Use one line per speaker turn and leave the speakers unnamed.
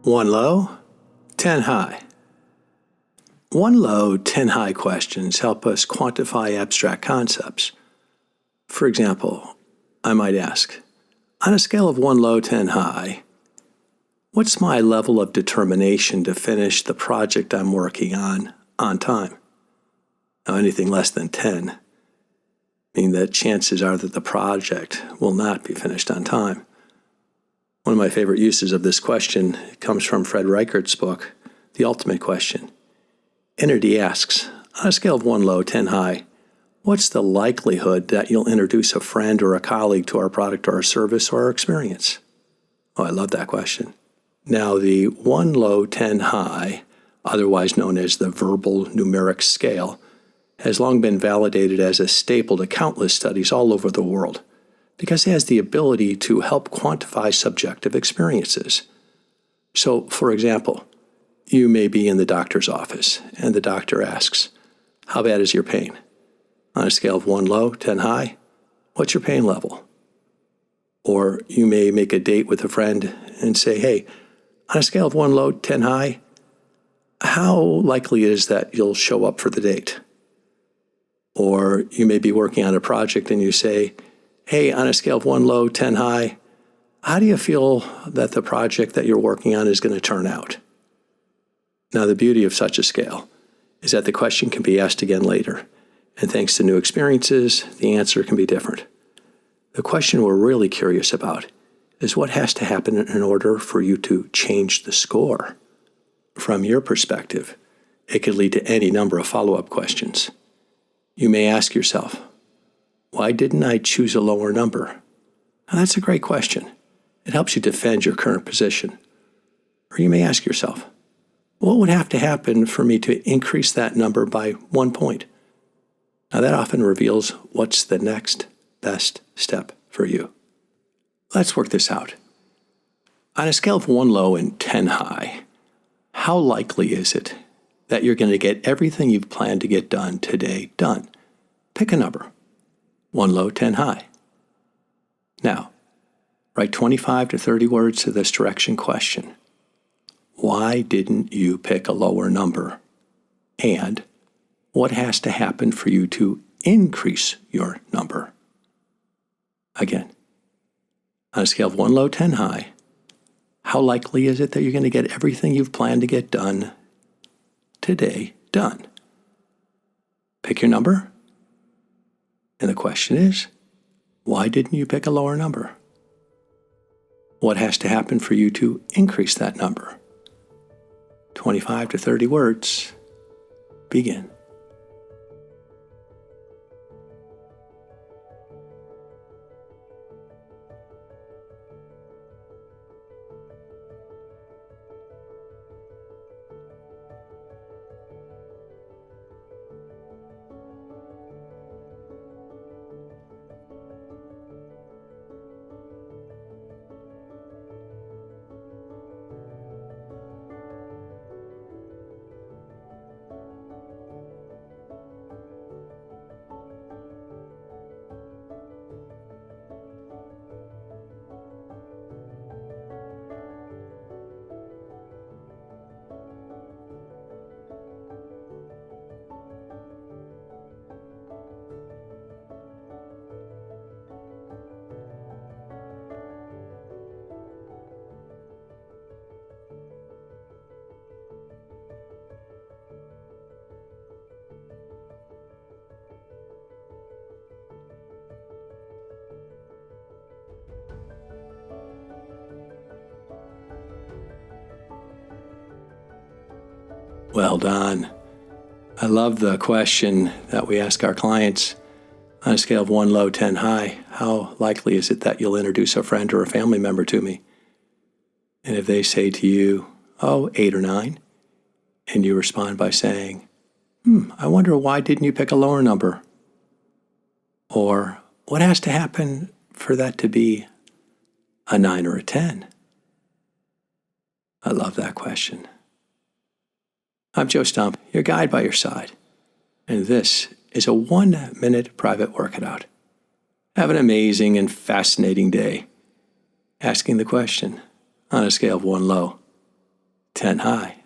1 low, 10 high. 1 low, 10 high questions help us quantify abstract concepts. For example, I might ask, on a scale of 1 low, 10 high, what's my level of determination to finish the project I'm working on time? Now, anything less than 10 mean that chances are that the project will not be finished on time. One of my favorite uses of this question comes from Fred Reichhardt's book, The Ultimate Question. In it, he asks, on a scale of 1 low, 10 high, what's the likelihood that you'll introduce a friend or a colleague to our product or our service or our experience? Oh, I love that question. Now, the 1 low, 10 high, otherwise known as the verbal numeric scale, has long been validated as a staple to countless studies all over the world because it has the ability to help quantify subjective experiences. So, for example, you may be in the doctor's office and the doctor asks, how bad is your pain? On a scale of 1 low, 10 high, what's your pain level? Or you may make a date with a friend and say, hey, on a scale of 1 low, 10 high, how likely is that you'll show up for the date? Or you may be working on a project and you say, hey, on a scale of 1 low, 10 high, how do you feel that the project that you're working on is going to turn out? Now, the beauty of such a scale is that the question can be asked again later, and thanks to new experiences, the answer can be different. The question we're really curious about is what has to happen in order for you to change the score. From your perspective, it could lead to any number of follow-up questions. You may ask yourself, why didn't I choose a lower number? Now, that's a great question. It helps you defend your current position. Or you may ask yourself, what would have to happen for me to increase that number by 1 point? Now, that often reveals what's the next best step for you. Let's work this out. On a scale of 1 low and 10 high, how likely is it that you're going to get everything you've planned to get done today done? Pick a number. 1 low, 10 high. Now, write 25 to 30 words to this direction question. Why didn't you pick a lower number? And what has to happen for you to increase your number? Again, on a scale of 1 low, 10 high, how likely is it that you're going to get everything you've planned to get done today done? Pick your number. And the question is, why didn't you pick a lower number? What has to happen for you to increase that number? 25 to 30 words. Begin. Well done. I love the question that we ask our clients. On a scale of 1 low, 10 high, how likely is it that you'll introduce a friend or a family member to me? And if they say to you, 8 or 9, and you respond by saying, I wonder why didn't you pick a lower number? Or what has to happen for that to be a 9 or a 10? I love that question. I'm Joe Stump, your guide by your side, and this is a 1-minute private workout. Have an amazing and fascinating day. Asking the question, on a scale of 1 low, 10 high.